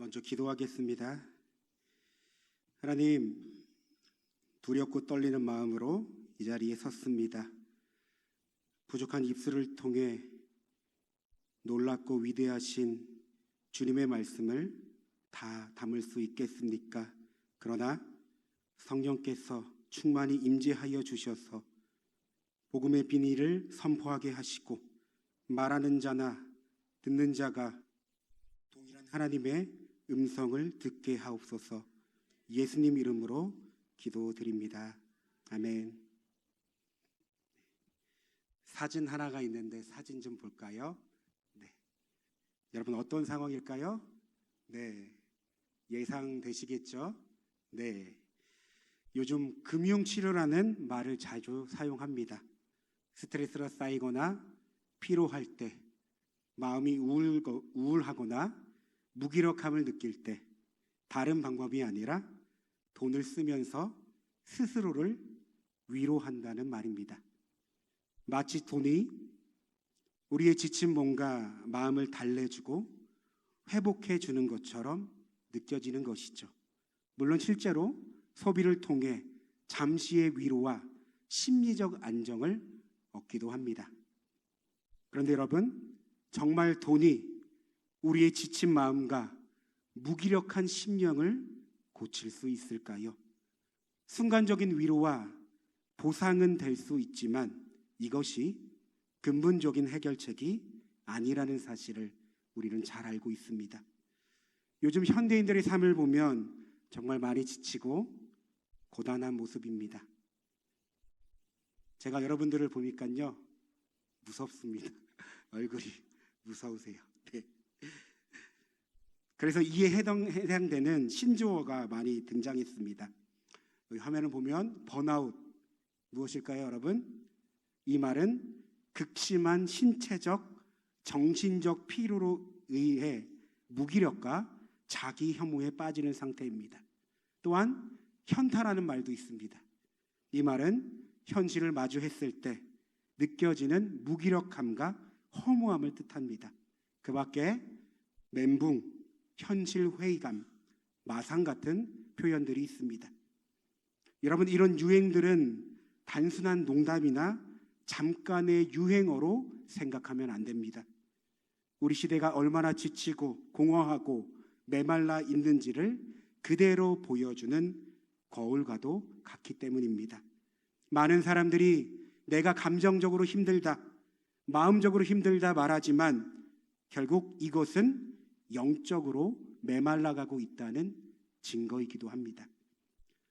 먼저 기도하겠습니다. 하나님, 두렵고 떨리는 마음으로 이 자리에 섰습니다. 부족한 입술을 통해 놀랍고 위대하신 주님의 말씀을 다 담을 수 있겠습니까? 그러나 성령께서 충만히 임재하여 주셔서 복음의 비밀을 선포하게 하시고 말하는 자나 듣는 자가 동일한 하나님의 음성을 듣게 하옵소서. 예수님 이름으로 기도드립니다. 아멘. 사진 하나가 있는데 사진 좀 볼까요? 네. 여러분 어떤 상황일까요? 네. 예상되시겠죠? 네. 요즘 금융치료라는 말을 자주 사용합니다. 스트레스가 쌓이거나 피로할 때, 마음이 우울하거나 무기력함을 느낄 때 다른 방법이 아니라 돈을 쓰면서 스스로를 위로한다는 말입니다. 마치 돈이 우리의 지친 몸과 마음을 달래주고 회복해 주는 것처럼 느껴지는 것이죠. 물론 실제로 소비를 통해 잠시의 위로와 심리적 안정을 얻기도 합니다. 그런데 여러분, 정말 돈이 우리의 지친 마음과 무기력한 심령을 고칠 수 있을까요? 순간적인 위로와 보상은 될 수 있지만 이것이 근본적인 해결책이 아니라는 사실을 우리는 잘 알고 있습니다. 요즘 현대인들의 삶을 보면 정말 많이 지치고 고단한 모습입니다. 제가 여러분들을 보니까요 무섭습니다. 얼굴이 무서우세요. 네. 그래서 이에 해당되는 신조어가 많이 등장했습니다. 여기 화면을 보면 번아웃 무엇일까요, 여러분? 이 말은 극심한 신체적, 정신적 피로로 의해 무기력과 자기 혐오에 빠지는 상태입니다. 또한 현타라는 말도 있습니다. 이 말은 현실을 마주했을 때 느껴지는 무기력함과 허무함을 뜻합니다. 그 밖에 멘붕, 현실 회의감, 마상 같은 표현들이 있습니다. 여러분, 이런 유행들은 단순한 농담이나 잠깐의 유행어로 생각하면 안 됩니다. 우리 시대가 얼마나 지치고 공허하고 메말라 있는지를 그대로 보여주는 거울과도 같기 때문입니다. 많은 사람들이 내가 감정적으로 힘들다, 마음적으로 힘들다 말하지만 결국 이것은 영적으로 메말라가고 있다는 증거이기도 합니다.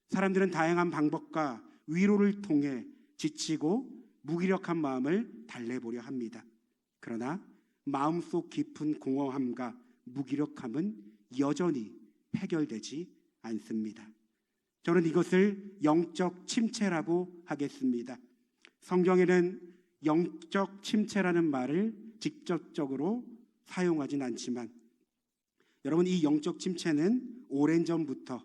사람들은 다양한 방법과 위로를 통해 지치고 무기력한 마음을 달래보려 합니다. 그러나 마음속 깊은 공허함과 무기력함은 여전히 해결되지 않습니다. 저는 이것을 영적 침체라고 하겠습니다. 성경에는 영적 침체라는 말을 직접적으로 사용하진 않지만 여러분, 이 영적 침체는 오랜 전부터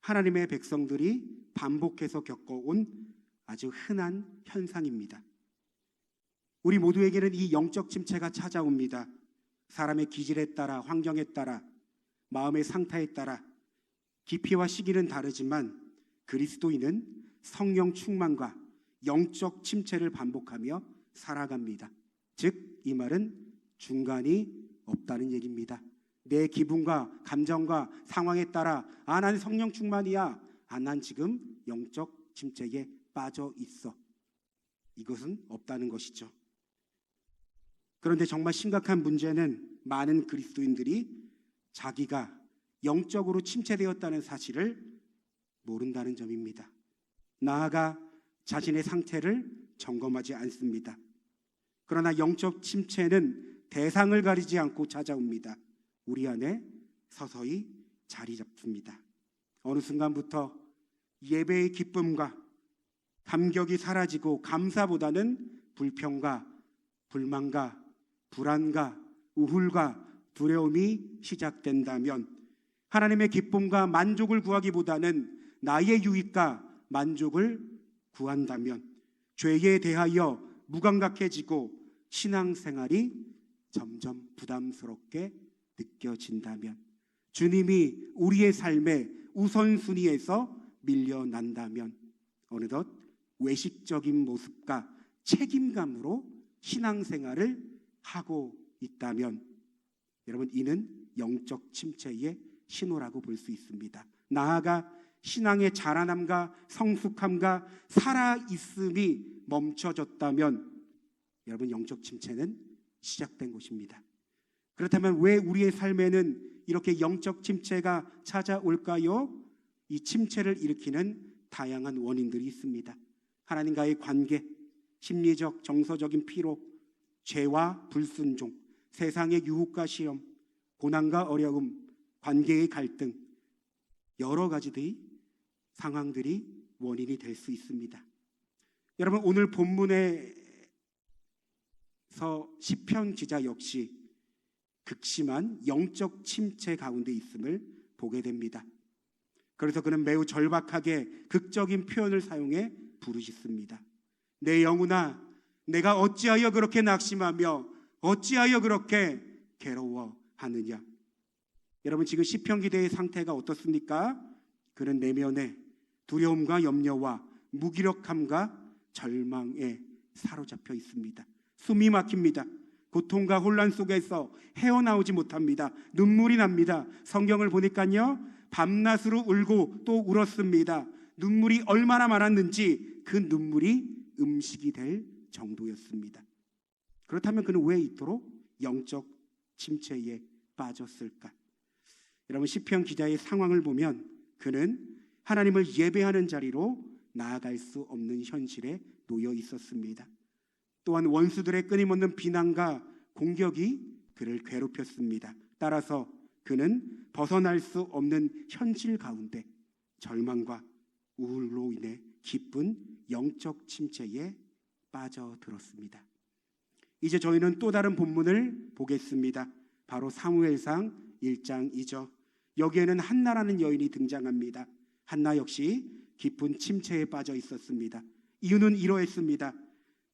하나님의 백성들이 반복해서 겪어온 아주 흔한 현상입니다. 우리 모두에게는 이 영적 침체가 찾아옵니다. 사람의 기질에 따라, 환경에 따라, 마음의 상태에 따라 깊이와 시기는 다르지만 그리스도인은 성령 충만과 영적 침체를 반복하며 살아갑니다. 즉, 이 말은 중간이 없다는 얘기입니다. 내 기분과 감정과 상황에 따라 난 성령 충만이야, 난 지금 영적 침체에 빠져 있어, 이것은 없다는 것이죠. 그런데 정말 심각한 문제는 많은 그리스도인들이 자기가 영적으로 침체되었다는 사실을 모른다는 점입니다. 나아가 자신의 상태를 점검하지 않습니다. 그러나 영적 침체는 대상을 가리지 않고 찾아옵니다. 우리 안에 서서히 자리 잡습니다. 어느 순간부터 예배의 기쁨과 감격이 사라지고 감사보다는 불평과 불만과 불안과 우울과 두려움이 시작된다면 하나님의 기쁨과 만족을 구하기보다는 나의 유익과 만족을 구한다면 죄에 대하여 무감각해지고 신앙생활이 점점 부담스럽게 느껴진다면 주님이 우리의 삶의 우선순위에서 밀려난다면 어느덧 외식적인 모습과 책임감으로 신앙생활을 하고 있다면 여러분, 이는 영적 침체의 신호라고 볼 수 있습니다. 나아가 신앙의 자라남과 성숙함과 살아있음이 멈춰졌다면 여러분, 영적 침체는 시작된 것입니다. 그렇다면 왜 우리의 삶에는 이렇게 영적 침체가 찾아올까요? 이 침체를 일으키는 다양한 원인들이 있습니다. 하나님과의 관계, 심리적, 정서적인 피로, 죄와 불순종, 세상의 유혹과 시험, 고난과 어려움, 관계의 갈등, 여러 가지의 상황들이 원인이 될 수 있습니다. 여러분, 오늘 본문에서 시편 기자 역시 극심한 영적 침체 가운데 있음을 보게 됩니다. 그래서 그는 매우 절박하게 극적인 표현을 사용해 부르짖습니다. 내 영혼아, 내가 어찌하여 그렇게 낙심하며 어찌하여 그렇게 괴로워하느냐. 여러분, 지금 시편 기자의 상태가 어떻습니까? 그는 내면에 두려움과 염려와 무기력함과 절망에 사로잡혀 있습니다. 숨이 막힙니다. 고통과 혼란 속에서 헤어나오지 못합니다. 눈물이 납니다. 성경을 보니까요, 밤낮으로 울고 또 울었습니다. 눈물이 얼마나 많았는지 그 눈물이 음식이 될 정도였습니다. 그렇다면 그는 왜 이토록 영적 침체에 빠졌을까? 여러분, 시편 기자의 상황을 보면 그는 하나님을 예배하는 자리로 나아갈 수 없는 현실에 놓여 있었습니다. 또한 원수들의 끊임없는 비난과 공격이 그를 괴롭혔습니다. 따라서 그는 벗어날 수 없는 현실 가운데 절망과 우울로 인해 깊은 영적 침체에 빠져들었습니다. 이제 저희는 또 다른 본문을 보겠습니다. 바로 사무엘상 1장이죠. 여기에는 한나라는 여인이 등장합니다. 한나 역시 깊은 침체에 빠져 있었습니다. 이유는 이러했습니다.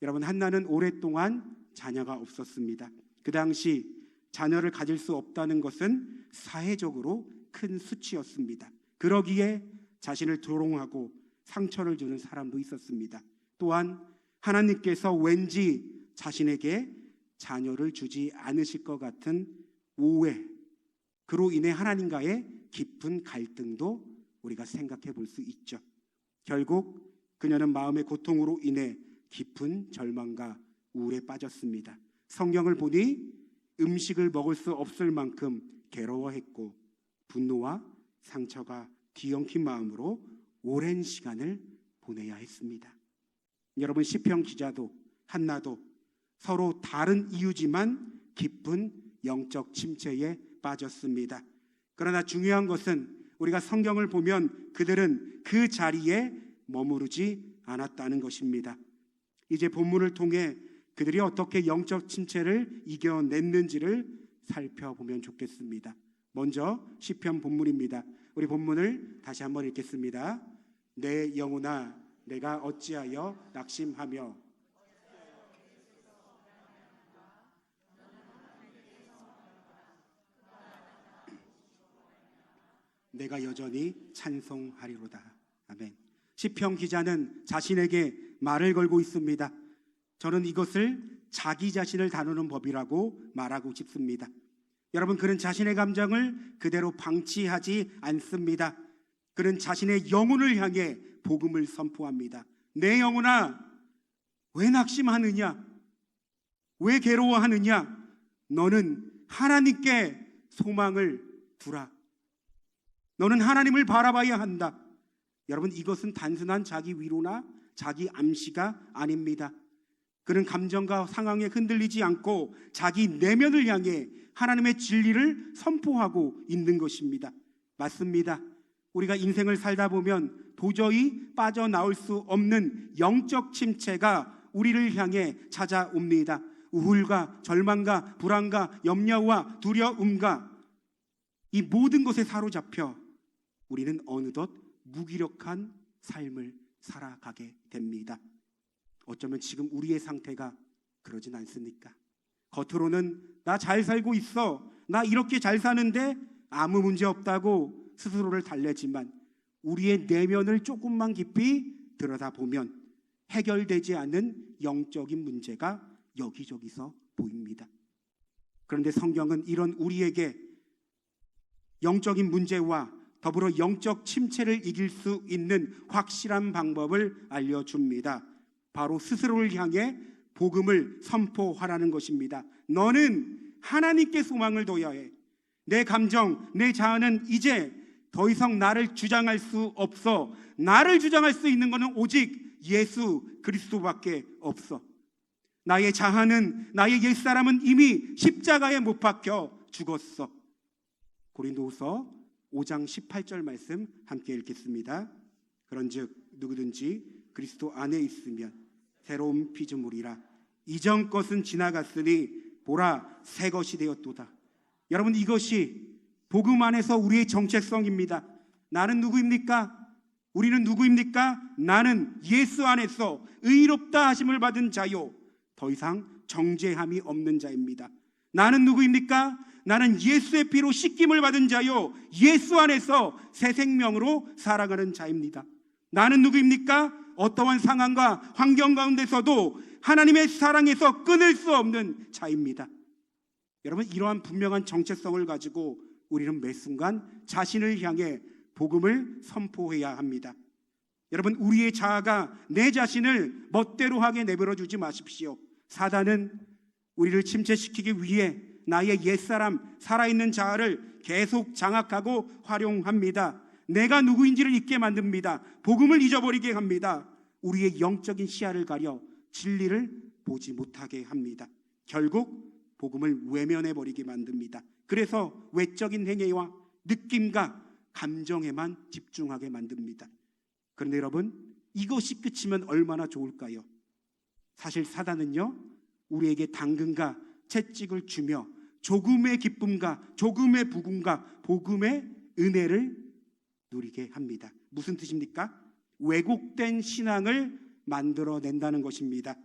여러분, 한나는 오랫동안 자녀가 없었습니다. 그 당시 자녀를 가질 수 없다는 것은 사회적으로 큰 수치였습니다. 그러기에 자신을 조롱하고 상처를 주는 사람도 있었습니다. 또한 하나님께서 왠지 자신에게 자녀를 주지 않으실 것 같은 오해, 그로 인해 하나님과의 깊은 갈등도 우리가 생각해 볼 수 있죠. 결국 그녀는 마음의 고통으로 인해 깊은 절망과 우울에 빠졌습니다. 성경을 보니 음식을 먹을 수 없을 만큼 괴로워했고 분노와 상처가 뒤엉킨 마음으로 오랜 시간을 보내야 했습니다. 여러분, 시편 기자도 한나도 서로 다른 이유지만 깊은 영적 침체에 빠졌습니다. 그러나 중요한 것은 우리가 성경을 보면 그들은 그 자리에 머무르지 않았다는 것입니다. 이제 본문을 통해 그들이 어떻게 영적 침체를 이겨냈는지를 살펴보면 좋겠습니다. 먼저 시편 본문입니다. 우리 본문을 다시 한번 읽겠습니다. 내 영혼아, 내가 어찌하여 낙심하며 내가 여전히 찬송하리로다. 아멘. 시편 기자는 자신에게 말을 걸고 있습니다. 저는 이것을 자기 자신을 다루는 법이라고 말하고 싶습니다. 여러분, 그는 자신의 감정을 그대로 방치하지 않습니다. 그는 자신의 영혼을 향해 복음을 선포합니다. 내 영혼아, 왜 낙심하느냐? 왜 괴로워하느냐? 너는 하나님께 소망을 두라. 너는 하나님을 바라봐야 한다. 여러분, 이것은 단순한 자기 위로나 자기 암시가 아닙니다. 그는 감정과 상황에 흔들리지 않고 자기 내면을 향해 하나님의 진리를 선포하고 있는 것입니다. 맞습니다. 우리가 인생을 살다 보면 도저히 빠져나올 수 없는 영적 침체가 우리를 향해 찾아옵니다. 우울과 절망과 불안과 염려와 두려움과 이 모든 것에 사로잡혀 우리는 어느덧 무기력한 삶을 살아가게 됩니다. 어쩌면 지금 우리의 상태가 그러진 않습니까? 겉으로는 나 잘 살고 있어, 나 이렇게 잘 사는데 아무 문제 없다고 스스로를 달래지만 우리의 내면을 조금만 깊이 들여다보면 해결되지 않는 영적인 문제가 여기저기서 보입니다. 그런데 성경은 이런 우리에게 영적인 문제와 더불어 영적 침체를 이길 수 있는 확실한 방법을 알려줍니다. 바로 스스로를 향해 복음을 선포하라는 것입니다. 너는 하나님께 소망을 둬야 해. 내 감정, 내 자아는 이제 더 이상 나를 주장할 수 없어. 나를 주장할 수 있는 것은 오직 예수 그리스도밖에 없어. 나의 자아는, 나의 옛사람은 이미 십자가에 못 박혀 죽었어. 고린도후서 5장 18절 말씀 함께 읽겠습니다. 그런즉 누구든지 그리스도 안에 있으면 새로운 피조물이라. 이전 것은 지나갔으니 보라 새 것이 되었도다. 여러분, 이것이 복음 안에서 우리의 정체성입니다. 나는 누구입니까? 우리는 누구입니까? 나는 예수 안에서 의롭다 하심을 받은 자요, 더 이상 정죄함이 없는 자입니다. 나는 누구입니까? 나는 예수의 피로 씻김을 받은 자요, 예수 안에서 새 생명으로 살아가는 자입니다. 나는 누구입니까? 어떠한 상황과 환경 가운데서도 하나님의 사랑에서 끊을 수 없는 자입니다. 여러분, 이러한 분명한 정체성을 가지고 우리는 매 순간 자신을 향해 복음을 선포해야 합니다. 여러분, 우리의 자아가 내 자신을 멋대로 하게 내버려 두지 마십시오. 사단은 우리를 침체시키기 위해 나의 옛사람, 살아있는 자아를 계속 장악하고 활용합니다. 내가 누구인지를 잊게 만듭니다. 복음을 잊어버리게 합니다. 우리의 영적인 시야를 가려 진리를 보지 못하게 합니다. 결국 복음을 외면해버리게 만듭니다. 그래서 외적인 행위와 느낌과 감정에만 집중하게 만듭니다. 그런데 여러분, 이것이 끝이면 얼마나 좋을까요? 사실 사단은요, 우리에게 당근과 채찍을 주며 조금의 기쁨과 조금의 부금과 복음의 은혜를 누리게 합니다. 무슨 뜻입니까? 왜곡된 신앙을 만들어낸다는 것입니다.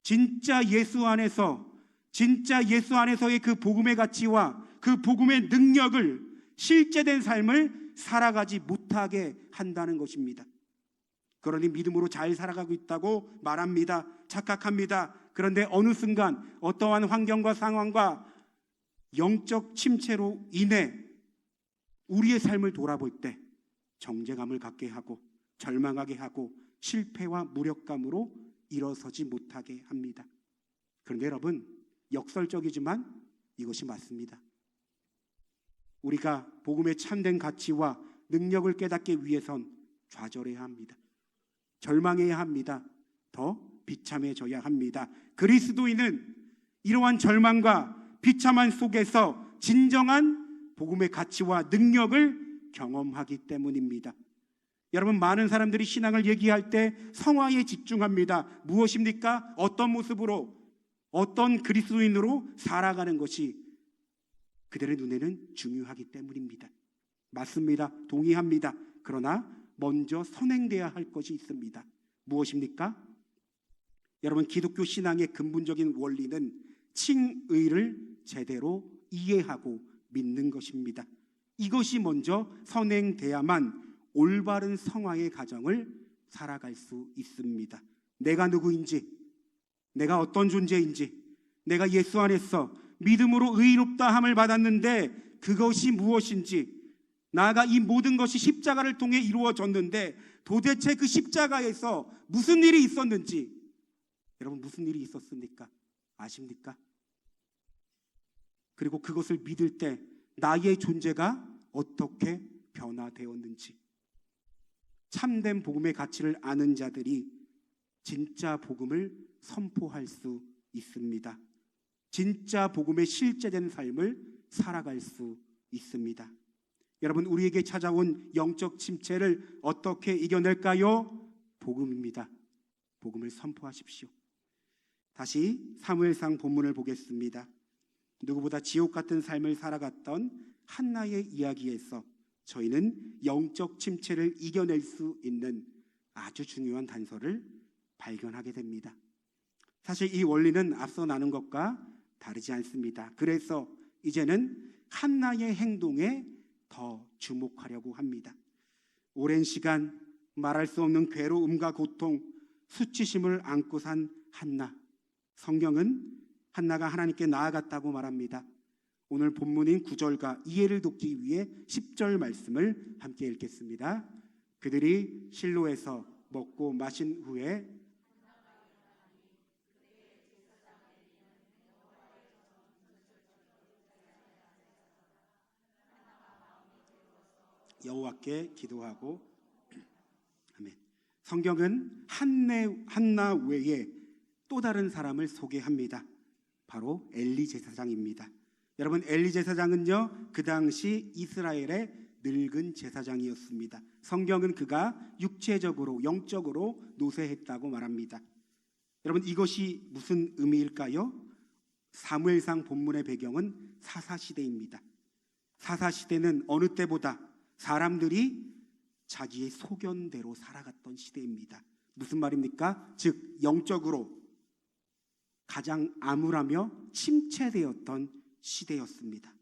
진짜 예수 안에서의 그 복음의 가치와 그 복음의 능력을, 실제된 삶을 살아가지 못하게 한다는 것입니다. 그러니 믿음으로 잘 살아가고 있다고 말합니다. 착각합니다. 그런데 어느 순간 어떠한 환경과 상황과 영적 침체로 인해 우리의 삶을 돌아볼 때 정죄감을 갖게 하고 절망하게 하고 실패와 무력감으로 일어서지 못하게 합니다. 그런데 여러분, 역설적이지만 이것이 맞습니다. 우리가 복음의 참된 가치와 능력을 깨닫기 위해선 좌절해야 합니다. 절망해야 합니다. 더 비참해져야 합니다. 그리스도인은 이러한 절망과 비참한 속에서 진정한 복음의 가치와 능력을 경험하기 때문입니다. 여러분, 많은 사람들이 신앙을 얘기할 때 성화에 집중합니다. 무엇입니까? 어떤 모습으로, 어떤 그리스도인으로 살아가는 것이 그들의 눈에는 중요하기 때문입니다. 맞습니다. 동의합니다. 그러나 먼저 선행돼야 할 것이 있습니다. 무엇입니까? 여러분, 기독교 신앙의 근본적인 원리는 칭의를 제대로 이해하고 믿는 것입니다. 이것이 먼저 선행돼야만 올바른 성화의 가정을 살아갈 수 있습니다. 내가 누구인지, 내가 어떤 존재인지, 내가 예수 안에서 믿음으로 의롭다 함을 받았는데 그것이 무엇인지, 나아가 이 모든 것이 십자가를 통해 이루어졌는데 도대체 그 십자가에서 무슨 일이 있었는지, 여러분, 무슨 일이 있었습니까? 아십니까? 그리고 그것을 믿을 때 나의 존재가 어떻게 변화되었는지, 참된 복음의 가치를 아는 자들이 진짜 복음을 선포할 수 있습니다. 진짜 복음의 실제된 삶을 살아갈 수 있습니다. 여러분, 우리에게 찾아온 영적 침체를 어떻게 이겨낼까요? 복음입니다. 복음을 선포하십시오. 다시 사무엘상 본문을 보겠습니다. 누구보다 지옥 같은 삶을 살아갔던 한나의 이야기에서 저희는 영적 침체를 이겨낼 수 있는 아주 중요한 단서를 발견하게 됩니다. 사실 이 원리는 앞서 나눈 것과 다르지 않습니다. 그래서 이제는 한나의 행동에 더 주목하려고 합니다. 오랜 시간 말할 수 없는 괴로움과 고통, 수치심을 안고 산 한나. 성경은 한나가 하나님께 나아갔다고 말합니다. 오늘 본문인 9절과 이해를 돕기 위해 10절 말씀을 함께 읽겠습니다. 그들이 실로에서 먹고 마신 후에 여호와께 기도하고. 아멘. 성경은 한나 외에 또 다른 사람을 소개합니다. 바로 엘리 제사장입니다. 여러분, 엘리 제사장은요, 그 당시 이스라엘의 늙은 제사장이었습니다. 성경은 그가 육체적으로, 영적으로 노쇠했다고 말합니다. 여러분, 이것이 무슨 의미일까요? 사무엘상 본문의 배경은 사사시대입니다. 사사시대는 어느 때보다 사람들이 자기의 소견대로 살아갔던 시대입니다. 무슨 말입니까? 즉 영적으로 가장 암울하며 침체되었던 시대였습니다.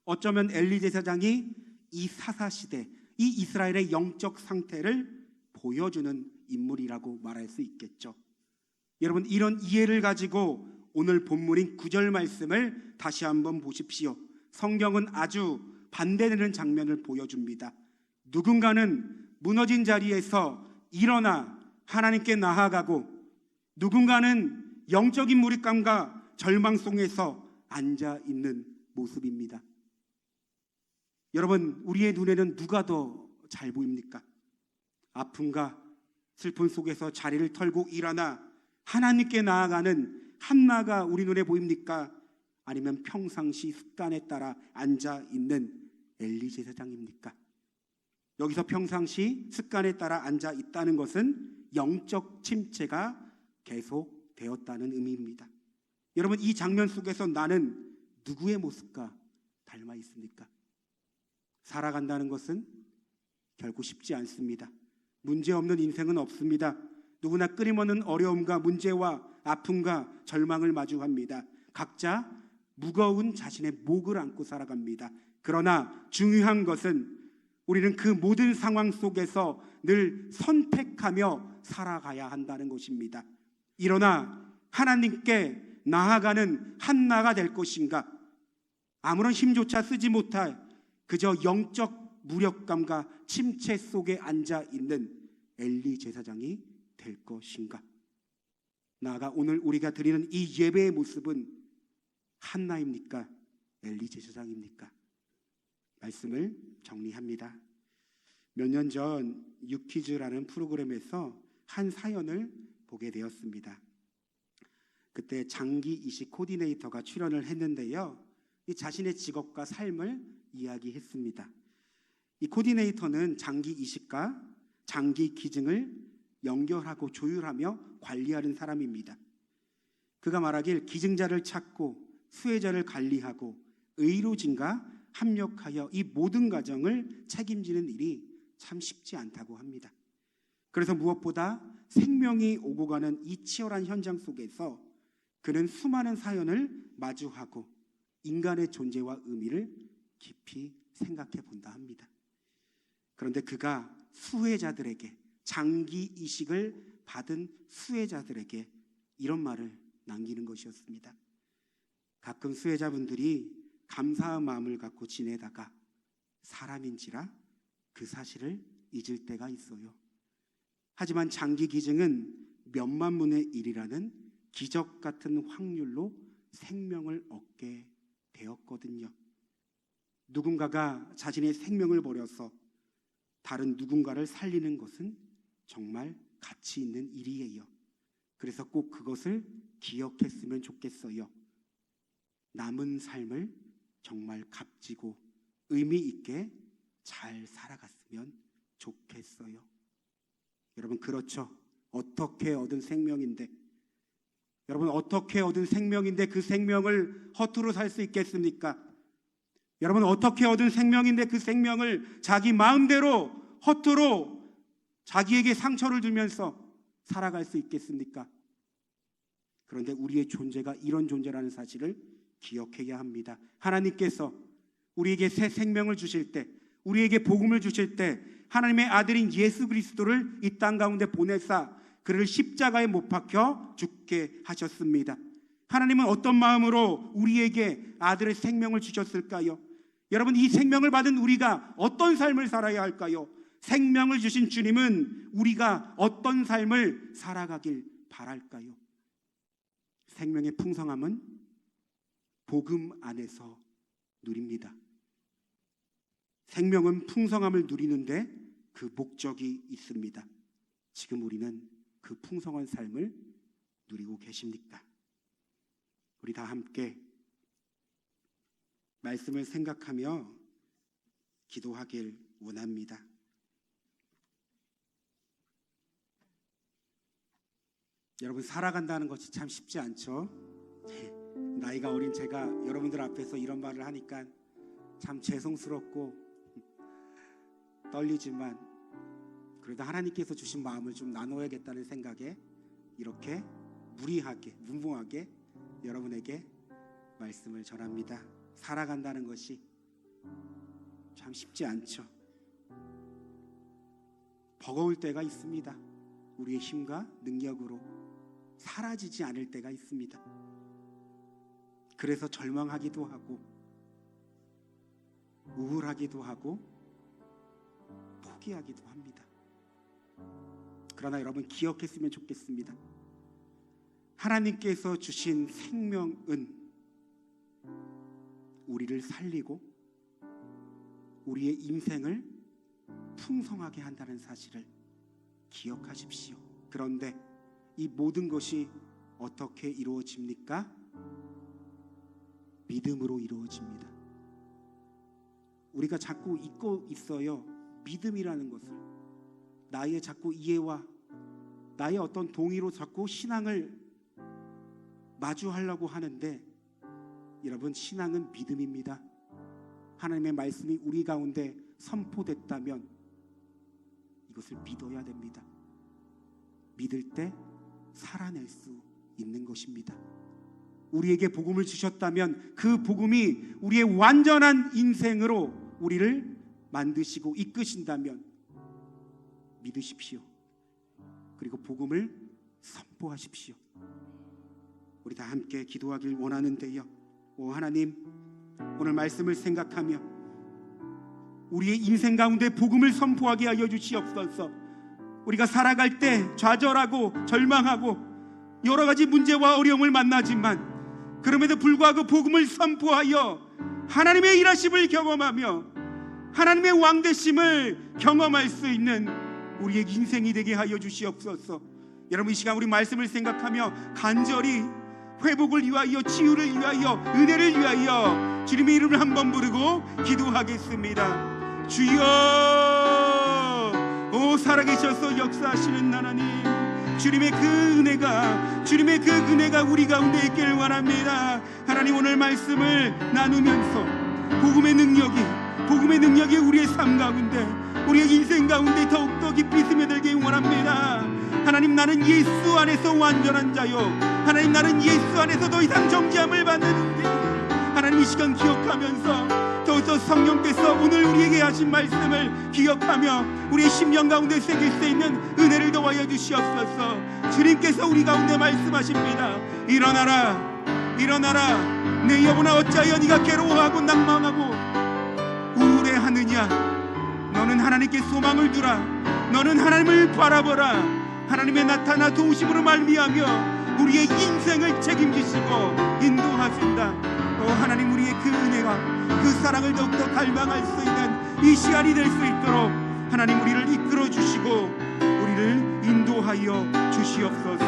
어쩌면 엘리 제사장이 이 사사시대, 이 이스라엘의 영적 상태를 보여주는 인물이라고 말할 수 있겠죠. 여러분, 이런 이해를 가지고 오늘 본문인 9절 말씀을 다시 한번 보십시오. 성경은 아주 반대되는 장면을 보여줍니다. 누군가는 무너진 자리에서 일어나 하나님께 나아가고, 누군가는 영적인 무력감과 절망 속에서 앉아 있는 모습입니다. 여러분, 우리의 눈에는 누가 더 잘 보입니까? 아픔과 슬픔 속에서 자리를 털고 일어나 하나님께 나아가는 한나가 우리 눈에 보입니까? 아니면 평상시 습관에 따라 앉아 있는 엘리 제사장입니까? 여기서 평상시 습관에 따라 앉아 있다는 것은 영적 침체가 계속 되었다는 의미입니다. 여러분, 이 장면 속에서 나는 누구의 모습과 닮아 있습니까? 살아간다는 것은 결코 쉽지 않습니다. 문제없는 인생은 없습니다. 누구나 끊임없는 어려움과 문제와 아픔과 절망을 마주합니다. 각자 무거운 자신의 몫을 안고 살아갑니다. 그러나 중요한 것은 우리는 그 모든 상황 속에서 늘 선택하며 살아가야 한다는 것입니다. 일어나 하나님께 나아가는 한나가 될 것인가? 아무런 힘조차 쓰지 못할 그저 영적 무력감과 침체 속에 앉아 있는 엘리 제사장이 될 것인가? 나아가 오늘 우리가 드리는 이 예배의 모습은 한나입니까? 엘리 제사장입니까? 말씀을 정리합니다. 몇 년 전 유퀴즈라는 프로그램에서 한 사연을 보게 되었습니다. 그때 장기 이식 코디네이터가 출연을 했는데요, 이 자신의 직업과 삶을 이야기했습니다. 이 코디네이터는 장기 이식과 장기 기증을 연결하고 조율하며 관리하는 사람입니다. 그가 말하길 기증자를 찾고 수혜자를 관리하고 의료진과 합력하여 이 모든 과정을 책임지는 일이 참 쉽지 않다고 합니다. 그래서 무엇보다 생명이 오고 가는 이 치열한 현장 속에서 그는 수많은 사연을 마주하고 인간의 존재와 의미를 깊이 생각해 본다 합니다. 그런데 그가 수혜자들에게, 장기 이식을 받은 수혜자들에게 이런 말을 남기는 것이었습니다. 가끔 수혜자분들이 감사한 마음을 갖고 지내다가 사람인지라 그 사실을 잊을 때가 있어요. 하지만 장기 기증은 몇만 분의 1이라는 기적 같은 확률로 생명을 얻게 되었거든요. 누군가가 자신의 생명을 버려서 다른 누군가를 살리는 것은 정말 가치 있는 일이에요. 그래서 꼭 그것을 기억했으면 좋겠어요. 남은 삶을 정말 값지고 의미 있게 잘 살아갔으면 좋겠어요. 여러분, 그렇죠. 어떻게 얻은 생명인데, 여러분, 어떻게 얻은 생명인데 그 생명을 허투루 살 수 있겠습니까? 여러분, 어떻게 얻은 생명인데 그 생명을 자기 마음대로 허투루 자기에게 상처를 주면서 살아갈 수 있겠습니까? 그런데 우리의 존재가 이런 존재라는 사실을 기억해야 합니다. 하나님께서 우리에게 새 생명을 주실 때, 우리에게 복음을 주실 때 하나님의 아들인 예수 그리스도를 이 땅 가운데 보내사 그를 십자가에 못 박혀 죽게 하셨습니다. 하나님은 어떤 마음으로 우리에게 아들의 생명을 주셨을까요? 여러분, 이 생명을 받은 우리가 어떤 삶을 살아야 할까요? 생명을 주신 주님은 우리가 어떤 삶을 살아가길 바랄까요? 생명의 풍성함은 복음 안에서 누립니다. 생명은 풍성함을 누리는데 그 목적이 있습니다. 지금 우리는 그 풍성한 삶을 누리고 계십니까? 우리 다 함께 말씀을 생각하며 기도하길 원합니다. 여러분, 살아간다는 것이 참 쉽지 않죠? 나이가 어린 제가 여러분들 앞에서 이런 말을 하니까 참 죄송스럽고 떨리지만 그래도 하나님께서 주신 마음을 좀 나눠야겠다는 생각에 이렇게 무리하게, 문무하게 여러분에게 말씀을 전합니다. 살아간다는 것이 참 쉽지 않죠. 버거울 때가 있습니다. 우리의 힘과 능력으로 사라지지 않을 때가 있습니다. 그래서 절망하기도 하고 우울하기도 하고 포기하기도 합니다. 그러나 여러분, 기억했으면 좋겠습니다. 하나님께서 주신 생명은 우리를 살리고 우리의 인생을 풍성하게 한다는 사실을 기억하십시오. 그런데 이 모든 것이 어떻게 이루어집니까? 믿음으로 이루어집니다. 우리가 자꾸 잊고 있어요. 믿음이라는 것을 나의 자꾸 이해와 나의 어떤 동의로 자꾸 신앙을 마주하려고 하는데, 여러분, 신앙은 믿음입니다. 하나님의 말씀이 우리 가운데 선포됐다면 이것을 믿어야 됩니다. 믿을 때 살아낼 수 있는 것입니다. 우리에게 복음을 주셨다면 그 복음이 우리의 완전한 인생으로 우리를 만드시고 이끄신다면 믿으십시오. 그리고 복음을 선포하십시오. 우리 다 함께 기도하길 원하는데요. 오 하나님, 오늘 말씀을 생각하며 우리의 인생 가운데 복음을 선포하게 하여 주시옵소서. 우리가 살아갈 때 좌절하고 절망하고 여러 가지 문제와 어려움을 만나지만 그럼에도 불구하고 복음을 선포하여 하나님의 일하심을 경험하며 하나님의 왕되심을 경험할 수 있는 우리의 인생이 되게 하여 주시옵소서. 여러분, 이 시간 우리 말씀을 생각하며 간절히 회복을 위하여, 치유를 위하여, 은혜를 위하여 주님의 이름을 한번 부르고 기도하겠습니다. 주여, 오 살아계셔서 역사하시는 하나님, 주님의 그 은혜가 우리 가운데 있기를 원합니다. 하나님, 오늘 말씀을 나누면서 복음의 능력이 우리의 삶 가운데, 우리의 인생 가운데 더욱더 깊이 스며들기 원합니다. 하나님, 나는 예수 안에서 완전한 자요, 하나님, 나는 예수 안에서 더 이상 정죄함을 받는 자. 하나님, 이 시간 기억하면서 더욱더 성령께서 오늘 우리에게 하신 말씀을 기억하며 우리의 심령 가운데 새길 수 있는 은혜를 더하여 주시옵소서. 주님께서 우리 가운데 말씀하십니다. 일어나라 내 여보나 어찌하여 네가 괴로워하고 낭망하고 우울해하느냐. 너는 하나님께 소망을 두라. 너는 하나님을 바라보라. 하나님의 나타나 도우심으로 말미암아 우리의 인생을 책임지시고 인도하신다. 하나님, 우리의 그 은혜와 그 사랑을 더욱더 갈망할 수 있는 이 시간이 될 수 있도록 하나님, 우리를 이끌어 주시고 우리를 인도하여 주시옵소서.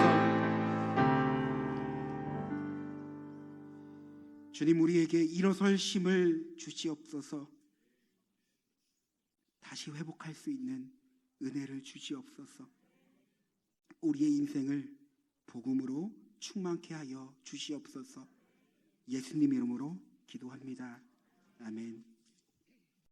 주님, 우리에게 일어설 힘을 주시옵소서. 다시 회복할 수 있는 은혜를 주시옵소서. 우리의 인생을 복음으로 충만케 하여 주시옵소서. 예수님 이름으로 기도합니다. 아멘.